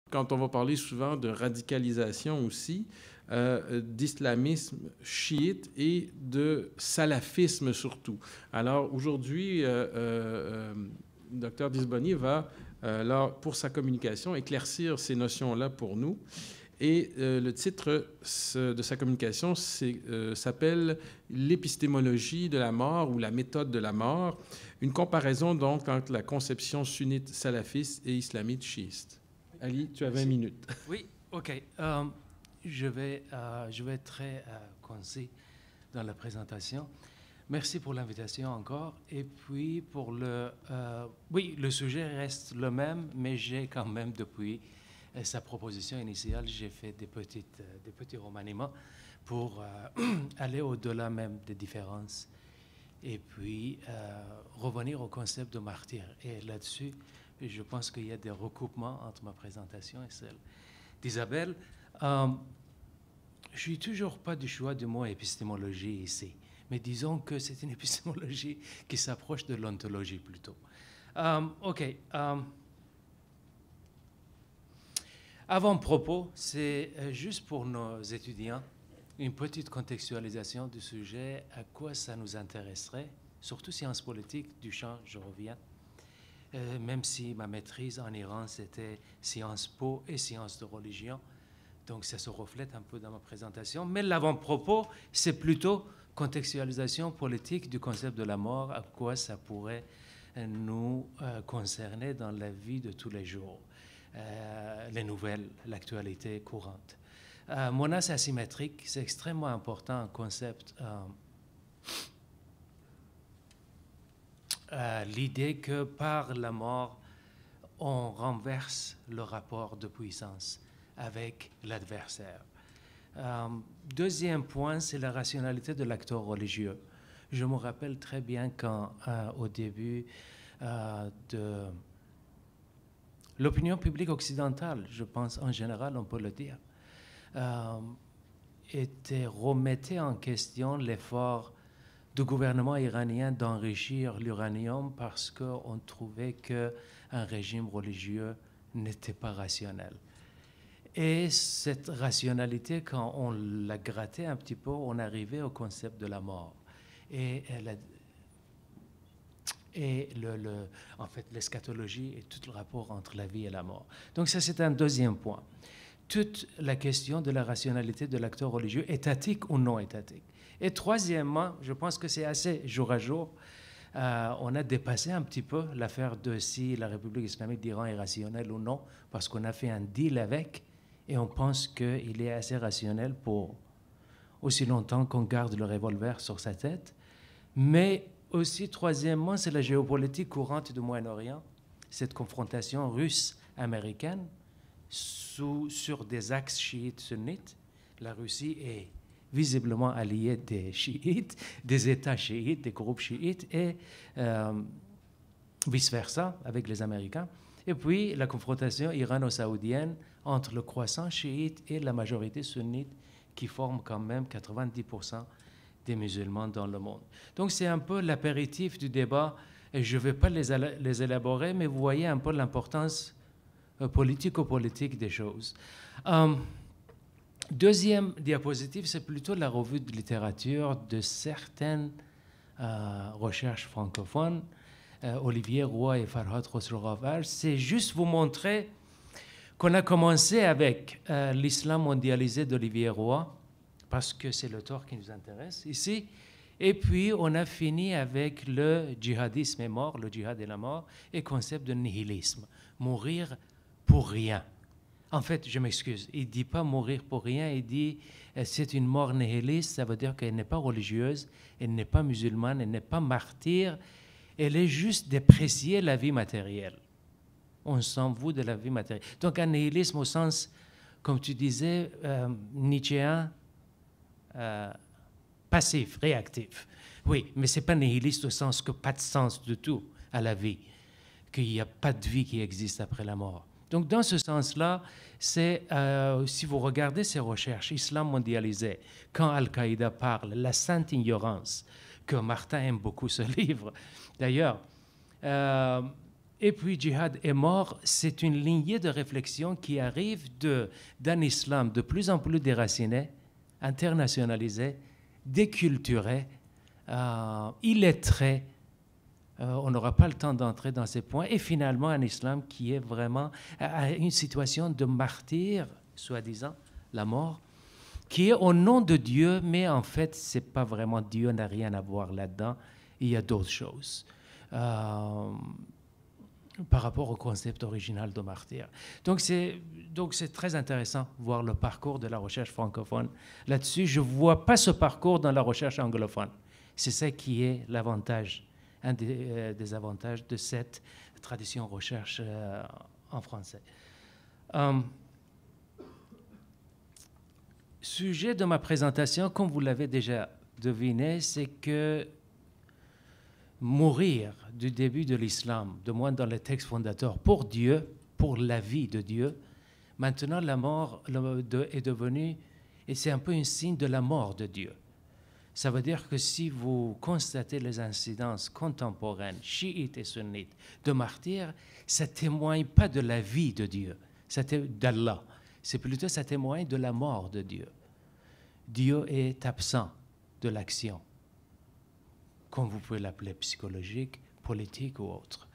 quand on va parler souvent de radicalisation aussi, d'islamisme chiite et de salafisme surtout. Alors aujourd'hui, Dr Disboni va, pour sa communication, éclaircir ces notions-là pour nous. Et le titre de sa communication s'appelle « L'épistémologie de la mort » ou « La méthode de la mort », une comparaison donc entre la conception sunnite salafiste et islamite chiite. Ali, tu as 20 minutes. Oui, OK. Je vais être très concis dans la présentation. Merci pour l'invitation encore. Et puis, oui, le sujet reste le même, mais j'ai quand même, depuis sa proposition initiale, j'ai fait des petits remaniements pour aller au-delà même des différences et puis revenir au concept de martyr. Et là-dessus, je pense qu'il y a des recoupements entre ma présentation et celle d'Isabelle. Je ne suis toujours pas du choix du mot épistémologie ici, mais disons que c'est une épistémologie qui s'approche de l'ontologie plutôt. OK. Avant-propos, c'est juste pour nos étudiants, une petite contextualisation du sujet, à quoi ça nous intéresserait, surtout sciences politiques, du champ, je reviens. Même si ma maîtrise en Iran, c'était Sciences Po et Sciences de religion. Donc, ça se reflète un peu dans ma présentation. Mais l'avant-propos, c'est plutôt contextualisation politique du concept de la mort, à quoi ça pourrait nous concerner dans la vie de tous les jours, les nouvelles, l'actualité courante. Monas asymétrique, c'est extrêmement important, un concept. L'idée que par la mort, on renverse le rapport de puissance avec l'adversaire. Deuxième point, c'est la rationalité de l'acteur religieux. Je me rappelle très bien quand, au début de l'opinion publique occidentale, je pense en général, on peut le dire, remettait en question l'effort du gouvernement iranien d'enrichir l'uranium parce qu'on trouvait qu'un régime religieux n'était pas rationnel. Et cette rationalité, quand on la grattait un petit peu, on arrivait au concept de la mort. En fait, l'eschatologie et tout le rapport entre la vie et la mort. Donc ça, c'est un deuxième point. Toute la question de la rationalité de l'acteur religieux, étatique ou non étatique. Et troisièmement, je pense que c'est assez jour à jour, on a dépassé un petit peu l'affaire de si la République islamique d'Iran est rationnelle ou non, parce qu'on a fait un deal avec, et on pense qu'il est assez rationnel pour aussi longtemps qu'on garde le revolver sur sa tête. Mais aussi, troisièmement, c'est la géopolitique courante du Moyen-Orient, cette confrontation russe-américaine sur des axes chiites sunnites. La Russie est visiblement alliée des chiites, des États chiites, des groupes chiites, et vice-versa avec les Américains. Et puis la confrontation irano-saoudienne entre le croissant chiite et la majorité sunnite qui forme quand même 90% des musulmans dans le monde. Donc c'est un peu l'apéritif du débat, et je ne vais pas les élaborer, mais vous voyez un peu l'importance politico-politique des choses. Deuxième diapositive, c'est plutôt la revue de littérature de certaines recherches francophones, Olivier Roy et Farhad Khosrow-Ghavar. C'est juste vous montrer qu'on a commencé avec l'islam mondialisé d'Olivier Roy, parce que c'est l'auteur qui nous intéresse ici, et puis on a fini avec le djihadisme est mort, le djihad est la mort, et concept de nihilisme, mourir pour rien. En fait, je m'excuse, il ne dit pas mourir pour rien, il dit c'est une mort nihiliste, ça veut dire qu'elle n'est pas religieuse, elle n'est pas musulmane, elle n'est pas martyre, elle est juste déprécier la vie matérielle. On s'en fout de la vie matérielle. Donc un nihilisme au sens, comme tu disais, nietzschéen, passif, réactif. Oui, mais ce n'est pas nihiliste au sens que pas de sens du tout à la vie, qu'il n'y a pas de vie qui existe après la mort. Donc, dans ce sens-là, c'est, si vous regardez ces recherches, Islam mondialisé, quand Al-Qaïda parle, la sainte ignorance, que Martin aime beaucoup ce livre, d'ailleurs, et puis djihad est mort, c'est une lignée de réflexion qui arrive d'un islam de plus en plus déraciné, internationalisé, déculturé, illettré. On n'aura pas le temps d'entrer dans ces points. Et finalement, un islam qui est vraiment à une situation de martyr, soi-disant, la mort, qui est au nom de Dieu, mais en fait, ce n'est pas vraiment Dieu, n'a rien à voir là-dedans. Il y a d'autres choses par rapport au concept original de martyr. Donc c'est très intéressant de voir le parcours de la recherche francophone là-dessus. Je ne vois pas ce parcours dans la recherche anglophone. C'est ça qui est l'avantage, un des avantages de cette tradition recherche en français. Sujet de ma présentation, comme vous l'avez déjà deviné, c'est que mourir du début de l'islam, de moins dans les textes fondateurs, pour Dieu, pour la vie de Dieu, maintenant la mort est devenue, et c'est un peu un signe de la mort de Dieu. Ça veut dire que si vous constatez les incidences contemporaines, chiites et sunnites, de martyrs, ça ne témoigne pas de la vie de Dieu, d'Allah. C'est plutôt, ça témoigne de la mort de Dieu. Dieu est absent de l'action, comme vous pouvez l'appeler psychologique, politique ou autre.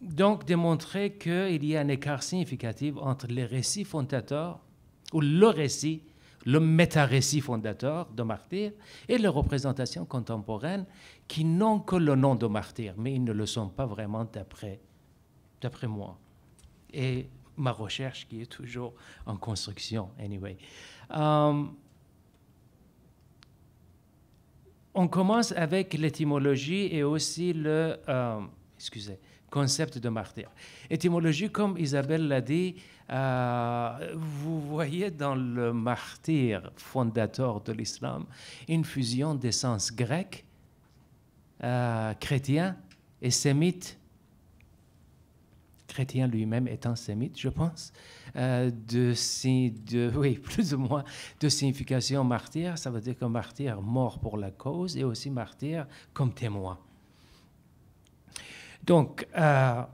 Donc, démontrer qu'il y a un écart significatif entre les récits fondateurs, ou le méta-récit fondateur de martyr, et les représentations contemporaines qui n'ont que le nom de martyr, mais ils ne le sont pas vraiment d'après moi. Et ma recherche qui est toujours en construction, anyway. On commence avec l'étymologie et aussi le concept de martyr. Étymologie, comme Isabelle l'a dit, vous voyez dans le martyr fondateur de l'islam une fusion des sens grecs, chrétiens et sémites. Chrétien lui-même étant sémite, je pense, oui, plus ou moins, de signification martyr. Ça veut dire que martyr, mort pour la cause, et aussi martyr comme témoin. Donc, le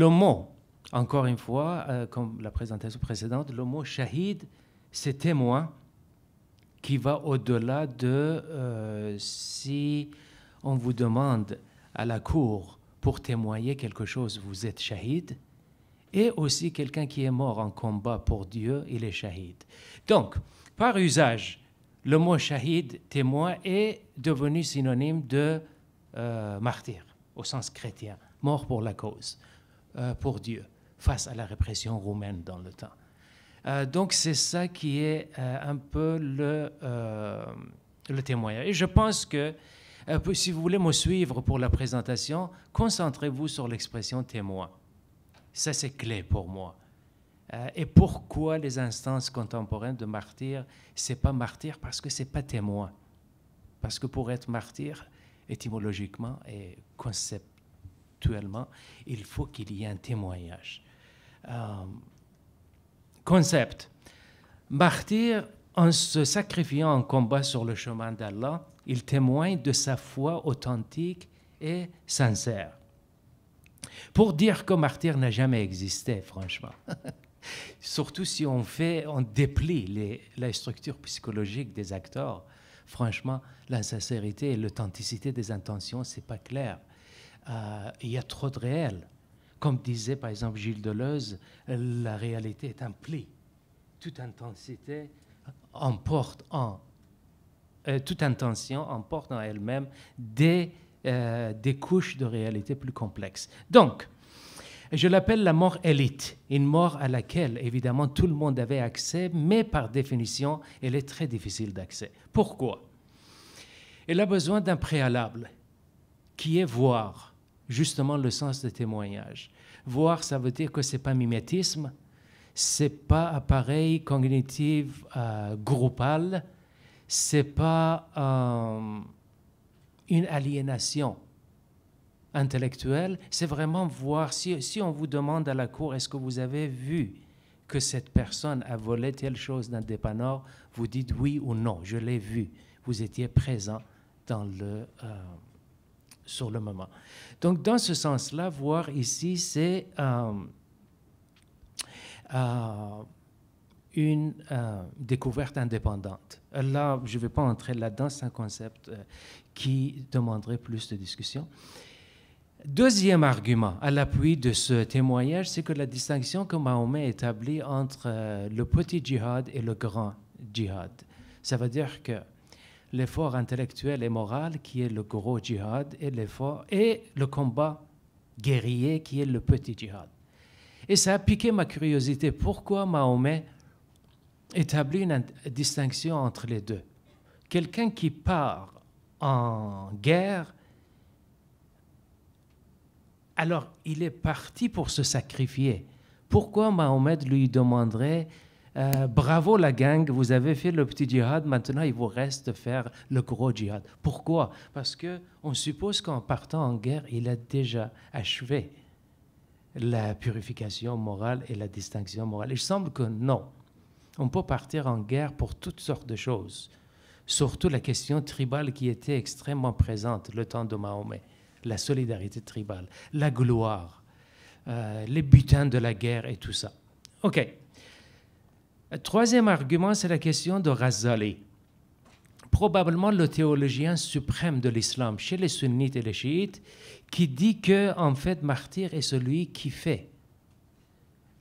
mot, encore une fois, comme la présentation précédente, le mot shahid, c'est témoin qui va au-delà de si on vous demande à la cour pour témoigner quelque chose, vous êtes shahid, et aussi quelqu'un qui est mort en combat pour Dieu, il est shahid. Donc, par usage, le mot shahid, témoin, est devenu synonyme de martyr, au sens chrétien, mort pour la cause, pour Dieu, face à la répression roumaine dans le temps. Donc, c'est ça qui est un peu le témoignage. Et je pense que si vous voulez me suivre pour la présentation, concentrez-vous sur l'expression témoin. Ça, c'est clé pour moi. Et pourquoi les instances contemporaines de martyr, c'est pas martyr parce que c'est pas témoin. Parce que pour être martyr, étymologiquement et conceptuellement, il faut qu'il y ait un témoignage. Concept. Martyr, en se sacrifiant en combat sur le chemin d'Allah, il témoigne de sa foi authentique et sincère. Pour dire que martyr n'a jamais existé, franchement, surtout si on déplie la structure psychologique des acteurs, franchement, la sincérité et l'authenticité des intentions, c'est pas clair. Il y a trop de réel. Comme disait par exemple Gilles Deleuze, la réalité est un pli. Toute intensité toute intention emporte en elle-même des couches de réalité plus complexes. Donc, je l'appelle la mort élite, une mort à laquelle, évidemment, tout le monde avait accès, mais par définition, elle est très difficile d'accès. Pourquoi? Elle a besoin d'un préalable, qui est voir, justement, le sens de témoignage. Voir, ça veut dire que ce n'est pas mimétisme, ce n'est pas appareil cognitif groupal, ce n'est pas une aliénation intellectuelle, c'est vraiment voir, si on vous demande à la cour, est-ce que vous avez vu que cette personne a volé telle chose d'un dépanneur, vous dites oui ou non, je l'ai vu, vous étiez présent dans sur le moment. Donc, dans ce sens-là, voir ici, c'est une découverte indépendante. Là, je ne vais pas entrer là-dedans, c'est un concept qui demanderait plus de discussion. Deuxième argument à l'appui de ce témoignage, c'est que la distinction que Mahomet établit entre le petit djihad et le grand djihad. Ça veut dire que l'effort intellectuel et moral, qui est le gros djihad, et le combat guerrier, qui est le petit djihad. Et ça a piqué ma curiosité. Pourquoi Mahomet établit une distinction entre les deux? Quelqu'un qui part en guerre, alors il est parti pour se sacrifier. Pourquoi Mahomet lui demanderait bravo la gang, vous avez fait le petit djihad, maintenant il vous reste de faire le gros djihad. Pourquoi? Parce qu'on suppose qu'en partant en guerre, il a déjà achevé la purification morale et la distinction morale. Il semble que non. On peut partir en guerre pour toutes sortes de choses, surtout la question tribale qui était extrêmement présente le temps de Mahomet, la solidarité tribale, la gloire, les butins de la guerre et tout ça. OK. Troisième argument, c'est la question de Ghazali, probablement le théologien suprême de l'islam chez les sunnites et les chiites, qui dit que en fait, martyr est celui qui fait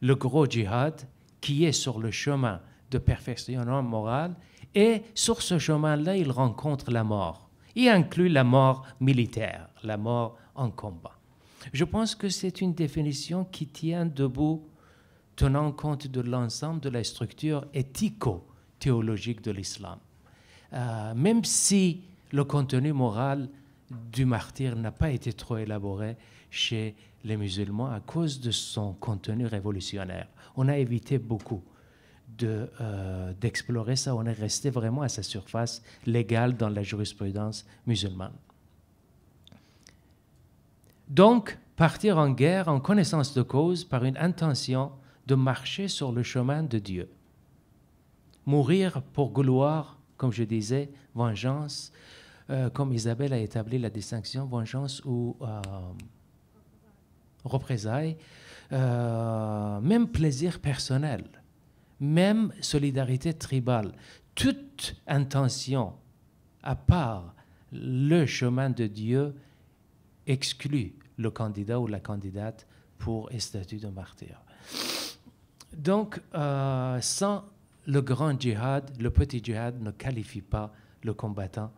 le gros djihad, qui est sur le chemin de perfectionnement moral, et sur ce chemin-là, il rencontre la mort. Il inclut la mort militaire, la mort en combat. Je pense que c'est une définition qui tient debout, tenant compte de l'ensemble de la structure éthico-théologique de l'islam. Même si le contenu moral du martyr n'a pas été trop élaboré chez les musulmans à cause de son contenu révolutionnaire. On a évité beaucoup d'explorer ça. On est resté vraiment à sa surface légale dans la jurisprudence musulmane. Donc, partir en guerre en connaissance de cause par une intention de marcher sur le chemin de Dieu. Mourir pour gloire, comme je disais, vengeance, comme Isabelle a établi la distinction, vengeance ou représailles, même plaisir personnel, même solidarité tribale, toute intention à part le chemin de Dieu exclut le candidat ou la candidate pour un statut de martyr. Donc, sans le grand djihad, le petit djihad ne qualifie pas le combattant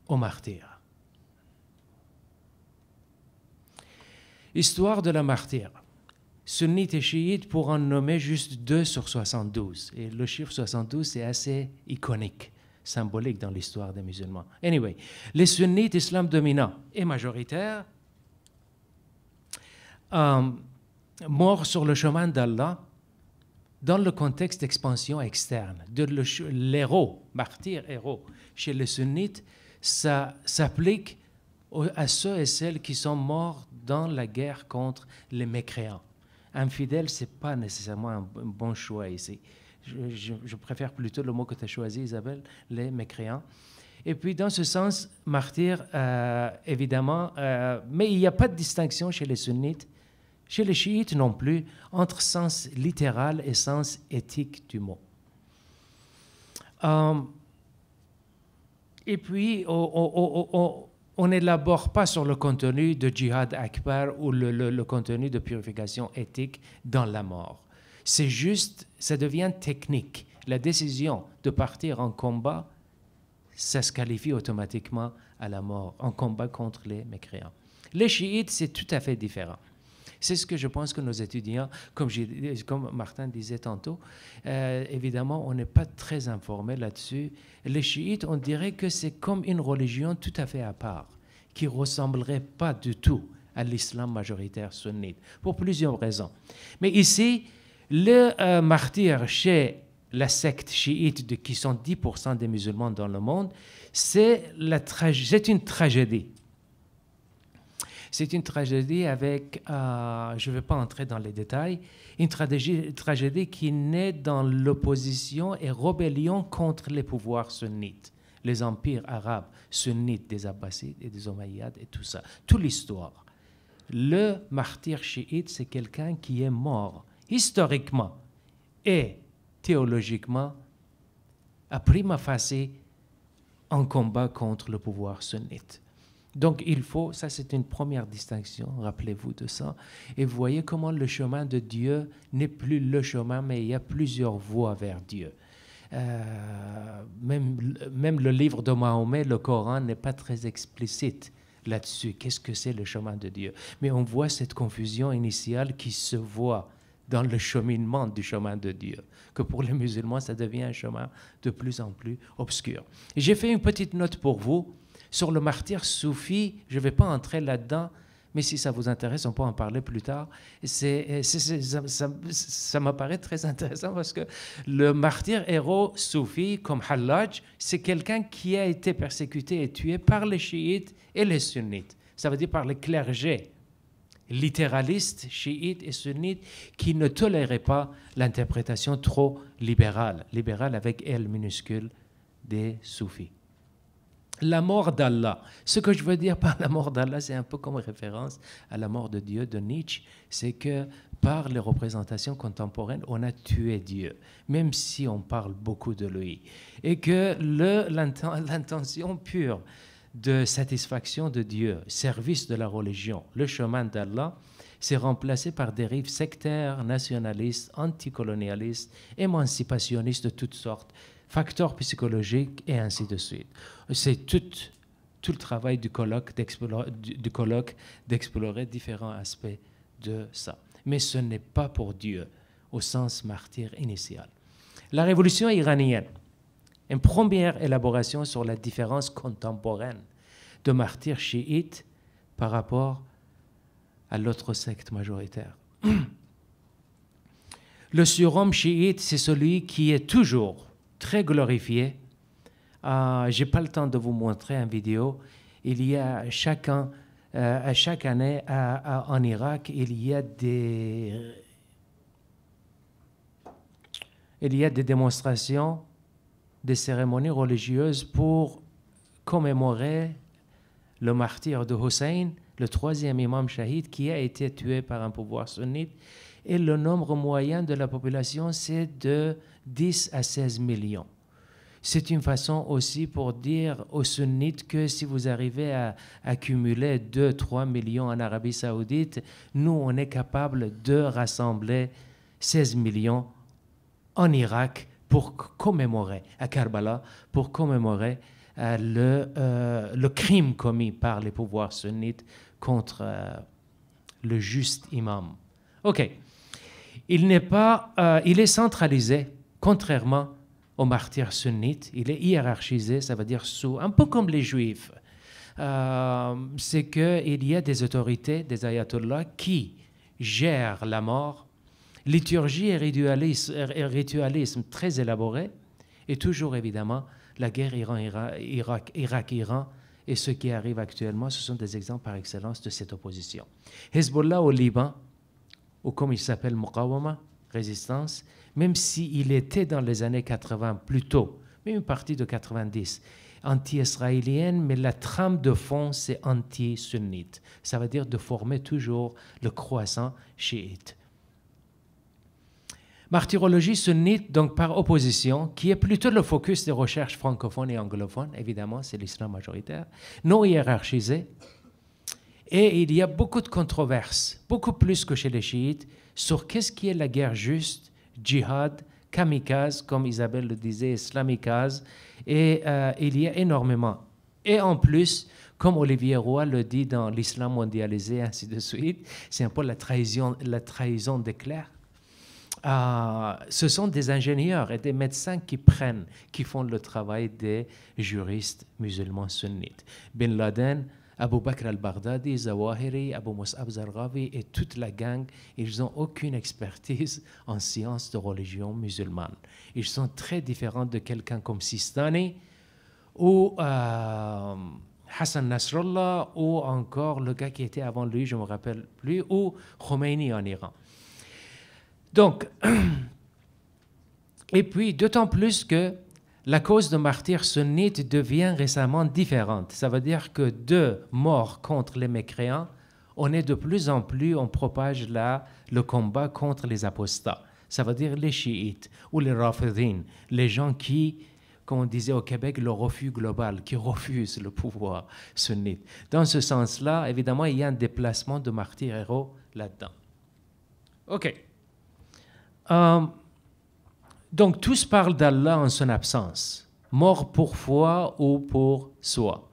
au martyr. Histoire de la martyre. Sunnites et chiites pour en nommer juste 2 sur 72. Et le chiffre 72, c'est assez iconique, symbolique dans l'histoire des musulmans. Anyway, les sunnites, islam dominant et majoritaire, morts sur le chemin d'Allah, dans le contexte d'expansion externe, de l'héros, martyr héros, chez les sunnites, ça s'applique à ceux et celles qui sont morts dans la guerre contre les mécréants. Infidèle, ce n'est pas nécessairement un bon choix ici. Je préfère plutôt le mot que tu as choisi, Isabelle, les mécréants. Et puis, dans ce sens, martyr, évidemment, mais il n'y a pas de distinction chez les sunnites, chez les chiites non plus, entre sens littéral et sens éthique du mot. Et puis, on n'élabore pas sur le contenu de djihad akbar ou le contenu de purification éthique dans la mort. C'est juste, ça devient technique. La décision de partir en combat, ça se qualifie automatiquement à la mort, en combat contre les mécréants. Les chiites, c'est tout à fait différent. C'est ce que je pense que nos étudiants, comme Martin disait tantôt, évidemment, on n'est pas très informé là-dessus. Les chiites, on dirait que c'est comme une religion tout à fait à part, qui ne ressemblerait pas du tout à l'islam majoritaire sunnite, pour plusieurs raisons. Mais ici, le martyr chez la secte chiite, qui sont 10% des musulmans dans le monde, c'est une tragédie. C'est une tragédie avec, je ne vais pas entrer dans les détails, une tragédie qui naît dans l'opposition et rébellion contre les pouvoirs sunnites, les empires arabes sunnites des Abbassides et des Omeyyades et tout ça, toute l'histoire. Le martyr chiite, c'est quelqu'un qui est mort historiquement et théologiquement, à prima facie, en combat contre le pouvoir sunnite. Donc il faut, ça c'est une première distinction, rappelez-vous de ça, et vous voyez comment le chemin de Dieu n'est plus le chemin, mais il y a plusieurs voies vers Dieu. Même le livre de Mahomet, le Coran, n'est pas très explicite là-dessus. Qu'est-ce que c'est le chemin de Dieu? Mais on voit cette confusion initiale qui se voit dans le cheminement du chemin de Dieu, que pour les musulmans, ça devient un chemin de plus en plus obscur. Et j'ai fait une petite note pour vous sur le martyr soufi. Je ne vais pas entrer là-dedans, mais si ça vous intéresse, on peut en parler plus tard. Ça m'apparaît très intéressant parce que le martyr héros soufi, comme Hallaj, c'est quelqu'un qui a été persécuté et tué par les chiites et les sunnites. Ça veut dire par les clergés littéralistes, chiites et sunnites, qui ne toléraient pas l'interprétation trop libérale avec L minuscule des soufis. La mort d'Allah. Ce que je veux dire par la mort d'Allah, c'est un peu comme référence à la mort de Dieu de Nietzsche, c'est que par les représentations contemporaines, on a tué Dieu, même si on parle beaucoup de lui. Et que l'intention pure de satisfaction de Dieu, service de la religion, le chemin d'Allah, s'est remplacé par des dérives sectaires, nationalistes, anticolonialistes, émancipationnistes de toutes sortes, facteurs psychologiques et ainsi de suite. C'est tout le travail du colloque d'explorer différents aspects de ça. Mais ce n'est pas pour Dieu, au sens martyr initial. La révolution iranienne, une première élaboration sur la différence contemporaine de martyrs chiites par rapport à l'autre secte majoritaire. Le surhomme chiite, c'est celui qui est toujours très glorifié. Je n'ai pas le temps de vous montrer une vidéo. Il y a chaque année en Irak, il y a des démonstrations, des cérémonies religieuses pour commémorer le martyr de Hussein, le troisième imam shahid qui a été tué par un pouvoir sunnite. Et le nombre moyen de la population, c'est de 10 à 16 millions. C'est une façon aussi pour dire aux sunnites que si vous arrivez à accumuler 2-3 millions en Arabie Saoudite, nous, on est capable de rassembler 16 millions en Irak pour commémorer, à Karbala, pour commémorer le crime commis par les pouvoirs sunnites contre le juste imam. OK. Il est centralisé, contrairement aux martyrs sunnites. Il est hiérarchisé, ça veut dire un peu comme les juifs. C'est qu'il y a des autorités, des ayatollahs, qui gèrent la mort, liturgie et ritualisme très élaboré, et toujours évidemment la guerre Irak-Iran, et ce qui arrive actuellement, ce sont des exemples par excellence de cette opposition. Hezbollah au Liban, ou comme il s'appelle Muqawama, résistance, même s'il était dans les années 80 plus tôt, même une partie de 90, anti-israélienne, mais la trame de fond, c'est anti-sunnite. Ça veut dire de former toujours le croissant chiite. Martyrologie sunnite, donc par opposition, qui est plutôt le focus des recherches francophones et anglophones, évidemment, c'est l'islam majoritaire, non hiérarchisé. Et il y a beaucoup de controverses, beaucoup plus que chez les chiites, sur qu'est-ce qui est la guerre juste, djihad, kamikaze, comme Isabelle le disait, islamikaze, et il y a énormément. Et en plus, comme Olivier Roy le dit dans l'islam mondialisé, ainsi de suite, c'est un peu la trahison des clercs. Ce sont des ingénieurs et des médecins qui font le travail des juristes musulmans sunnites. Bin Laden, Abu Bakr al-Baghdadi, Zawahiri, Abu Mus'ab Zarqawi et toute la gang, ils n'ont aucune expertise en sciences de religion musulmane. Ils sont très différents de quelqu'un comme Sistani ou Hassan Nasrallah ou encore le gars qui était avant lui, je ne me rappelle plus, ou Khomeini en Iran. Donc, et puis d'autant plus que la cause de martyrs sunnites devient récemment différente. Ça veut dire que de morts contre les mécréants, on propage le combat contre les apostats. Ça veut dire les chiites ou les rafidines, les gens qui, comme on disait au Québec, le refus global, qui refusent le pouvoir sunnite. Dans ce sens-là, évidemment, il y a un déplacement de martyrs héros là-dedans. OK. Donc, tous parlent d'Allah en son absence, mort pour foi ou pour soi.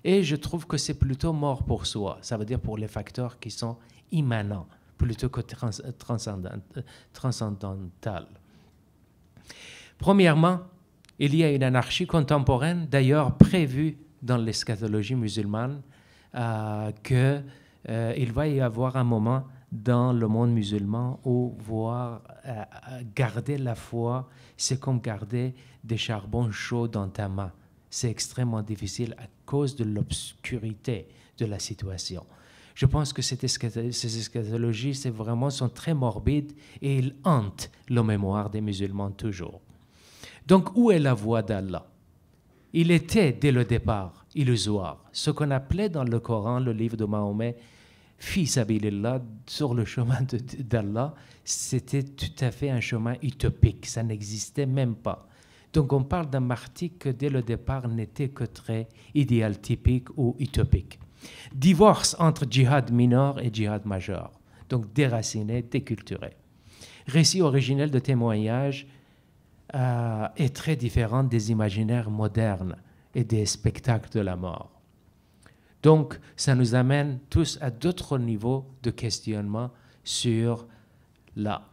Et je trouve que c'est plutôt mort pour soi, ça veut dire pour les facteurs qui sont immanents, plutôt que transcendantal. Premièrement, il y a une anarchie contemporaine, d'ailleurs prévue dans l'eschatologie musulmane, qu'il va y avoir un moment dans le monde musulman où garder la foi, c'est comme garder des charbons chauds dans ta main. C'est extrêmement difficile à cause de l'obscurité de la situation. Je pense que ces eschatologies sont très morbides et ils hantent la mémoire des musulmans toujours. Donc, où est la voie d'Allah? Il était, dès le départ, illusoire. Ce qu'on appelait dans le Coran, le livre de Mahomet, « Fi sabilillah », sur le chemin d'Allah, c'était tout à fait un chemin utopique. Ça n'existait même pas. Donc, on parle d'un martyr que, dès le départ, n'était que très idéal typique ou utopique. Divorce entre djihad mineur et djihad majeur. Donc, déraciné, déculturé. Récit originel de témoignage est très différent des imaginaires modernes et des spectacles de la mort. Donc, ça nous amène tous à d'autres niveaux de questionnement sur là.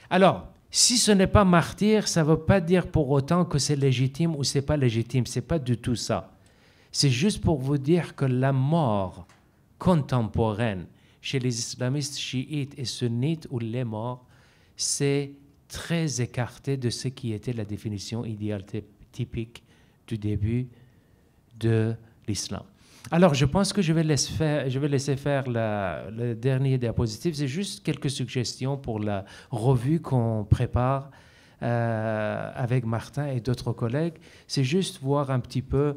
Alors, si ce n'est pas martyr, ça ne veut pas dire pour autant que c'est légitime ou c'est pas légitime. C'est pas du tout ça. C'est juste pour vous dire que la mort contemporaine chez les islamistes chiites et sunnites, ou les morts, c'est très écarté de ce qui était la définition idéale typique du début de l'islam. Alors, je pense que je vais laisser faire le dernier diapositive. C'est juste quelques suggestions pour la revue qu'on prépare avec Martin et d'autres collègues. C'est juste voir un peu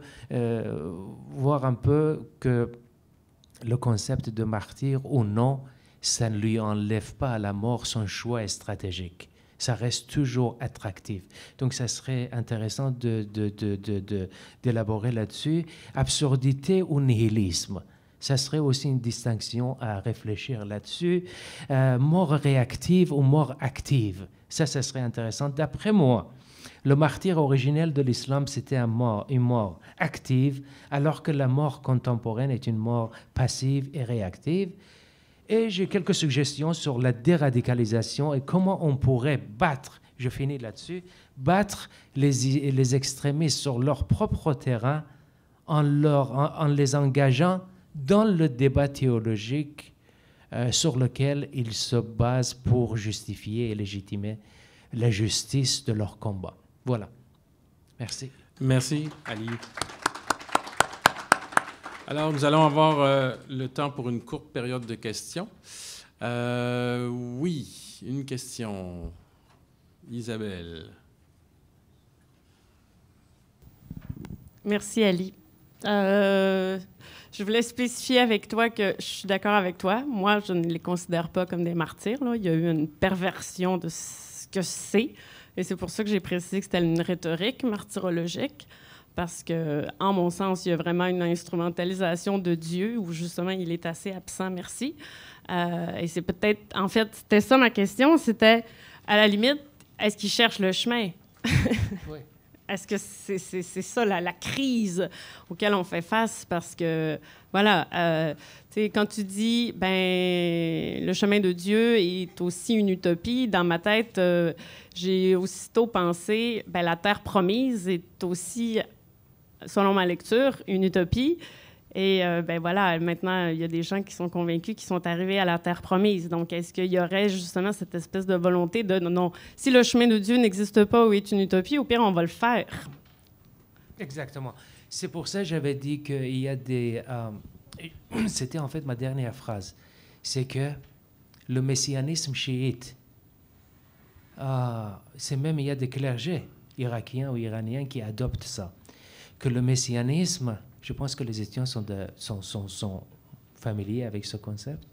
que le concept de martyr ou non, ça ne lui enlève pas à la mort son choix est stratégique. Ça reste toujours attractif. Donc, ça serait intéressant d'élaborer là-dessus. Absurdité ou nihilisme, ça serait aussi une distinction à réfléchir là-dessus. Mort réactive ou mort active, ça serait intéressant. D'après moi, le martyr originel de l'islam, c'était une mort active, alors que la mort contemporaine est une mort passive et réactive. Et j'ai quelques suggestions sur la déradicalisation et comment on pourrait battre, je finis là-dessus, battre les extrémistes sur leur propre terrain en les engageant dans le débat théologique sur lequel ils se basent pour justifier et légitimer la justice de leur combat. Voilà. Merci. Merci, Ali. Alors, nous allons avoir le temps pour une courte période de questions. Oui, une question. Isabelle. Merci, Ali. Je voulais spécifier avec toi que je suis d'accord avec toi. Moi, je ne les considère pas comme des martyrs, là. Il y a eu une perversion de ce que c'est. Et c'est pour ça que j'ai précisé que c'était une rhétorique martyrologique. Parce que, en mon sens, il y a vraiment une instrumentalisation de Dieu où, justement, il est assez absent, merci. Et c'est peut-être... En fait, c'était ça ma question, c'était, à la limite, est-ce qu'il cherche le chemin? Oui. Est-ce que c'est ça, la crise auquel on fait face? Parce que, voilà, tu sais, quand tu dis, ben, le chemin de Dieu est aussi une utopie, dans ma tête, j'ai aussitôt pensé, ben, la terre promise est aussi, selon ma lecture, une utopie. Et ben voilà, maintenant, il y a des gens qui sont convaincus qu'ils sont arrivés à la terre promise. Donc, est-ce qu'il y aurait justement cette espèce de volonté de non, si le chemin de Dieu n'existe pas ou est une utopie, au pire, on va le faire? Exactement. C'est pour ça que j'avais dit qu'il y a des... c'était en fait ma dernière phrase. C'est que le messianisme chiite, c'est même, il y a des clergés irakiens ou iraniens qui adoptent ça. Que le messianisme, je pense que les étudiants sont familiers avec ce concept,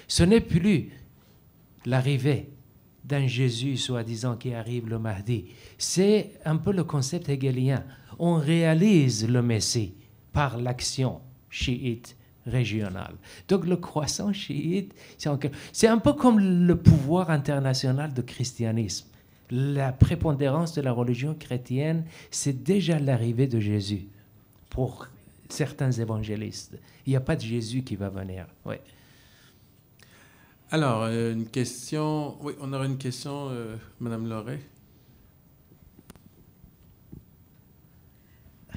ce n'est plus l'arrivée d'un Jésus soi-disant qui arrive le Mahdi. C'est un peu le concept hegelien. On réalise le Messie par l'action chiite régionale. Donc le croissant chiite, c'est un peu comme le pouvoir international du christianisme. La prépondérance de la religion chrétienne, c'est déjà l'arrivée de Jésus pour certains évangélistes. Il n'y a pas de Jésus qui va venir. Ouais. Alors, une question. Oui, on aura une question, Madame Loret.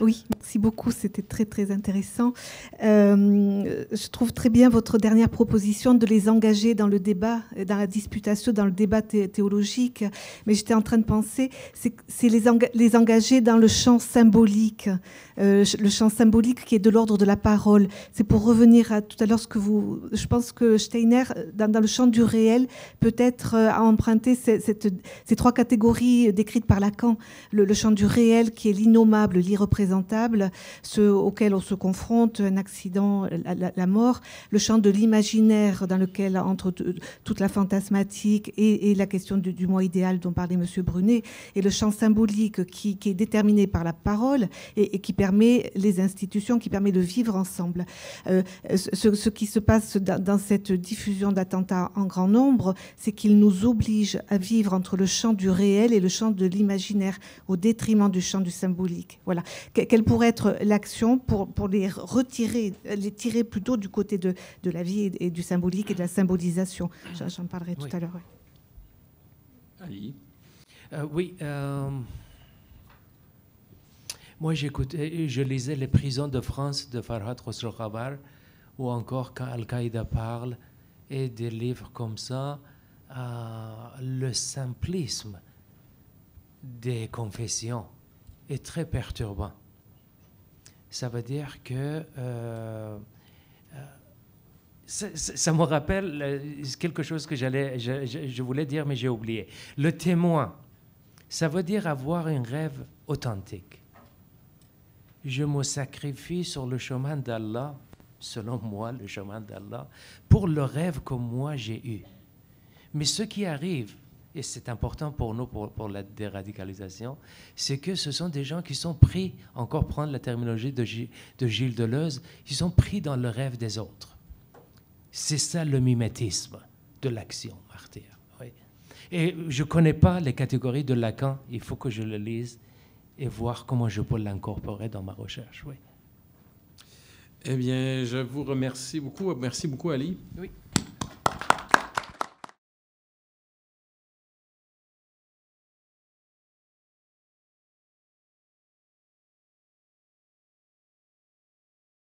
Oui, merci beaucoup, c'était très très intéressant. Je trouve très bien votre dernière proposition de les engager dans le débat, dans la disputation, dans le débat théologique. Mais j'étais en train de penser, c'est les engager dans le champ symbolique, le champ symbolique qui est de l'ordre de la parole. C'est pour revenir à tout à l'heure je pense que Steiner, dans le champ du réel, peut-être a emprunté ces trois catégories décrites par Lacan. Le champ du réel qui est l'innommable, l'irreprésentable, ceux auxquels on se confronte, un accident, la mort, le champ de l'imaginaire dans lequel entre toute la fantasmatique et la question du moi idéal dont parlait M. Brunet, et le champ symbolique qui est déterminé par la parole et qui permet les institutions, qui permet de vivre ensemble. Ce qui se passe dans cette diffusion d'attentats en grand nombre, c'est qu'il nous oblige à vivre entre le champ du réel et le champ de l'imaginaire, au détriment du champ du symbolique. Voilà. Quelle pourrait être l'action pour les retirer, les tirer plutôt du côté de la vie et du symbolique et de la symbolisation. J'en parlerai tout à l'heure. Ouais. Ali. Oui. Moi, je lisais Les prisons de France de Farhad Khosrow-Khabar, ou encore Quand Al-Qaïda parle, et des livres comme ça. Le simplisme des confessions est très perturbant. Ça veut dire que ça me rappelle quelque chose que je voulais dire, mais j'ai oublié. Le témoin, ça veut dire avoir un rêve authentique. Je me sacrifie sur le chemin d'Allah, selon moi, le chemin d'Allah, pour le rêve que moi j'ai eu. Mais ce qui arrive, et c'est important pour nous, pour la déradicalisation, c'est que ce sont des gens qui sont pris, encore prendre la terminologie de Gilles Deleuze, ils sont pris dans le rêve des autres. C'est ça le mimétisme de l'action martyre. Oui. Et je ne connais pas les catégories de Lacan, il faut que je le lise et voir comment je peux l'incorporer dans ma recherche. Oui. Eh bien, je vous remercie beaucoup. Merci beaucoup, Ali. Oui.